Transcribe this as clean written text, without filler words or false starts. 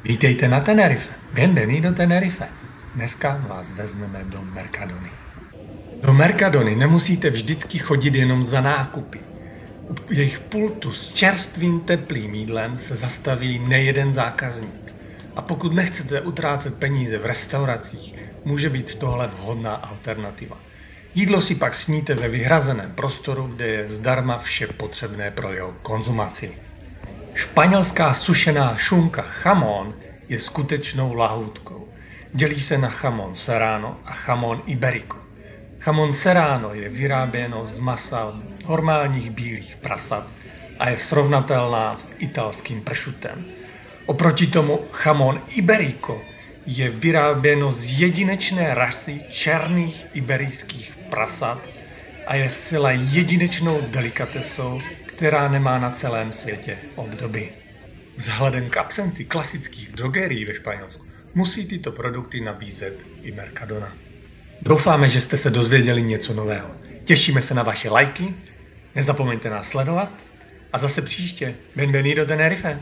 Vítejte na Tenerife. Bienvenido Tenerife. Dneska vás vezmeme do Mercadony. Do Mercadony nemusíte vždycky chodit jenom za nákupy. U jejich pultu s čerstvým teplým jídlem se zastaví nejeden zákazník. A pokud nechcete utrácet peníze v restauracích, může být tohle vhodná alternativa. Jídlo si pak sníte ve vyhrazeném prostoru, kde je zdarma vše potřebné pro jeho konzumaci. Španělská sušená šunka jamón je skutečnou lahůdkou. Dělí se na jamón serrano a jamón iberico. Jamón serrano je vyráběno z masa normálních bílých prasat a je srovnatelná s italským pršutem. Oproti tomu jamón iberico je vyráběno z jedinečné rasy černých iberijských prasat a je zcela jedinečnou delikatesou, která nemá na celém světě obdoby. Vzhledem k absenci klasických drogerií ve Španělsku musí tyto produkty nabízet i Mercadona. Doufáme, že jste se dozvěděli něco nového. Těšíme se na vaše lajky, nezapomeňte nás sledovat a zase příště. Bienvenido Tenerife!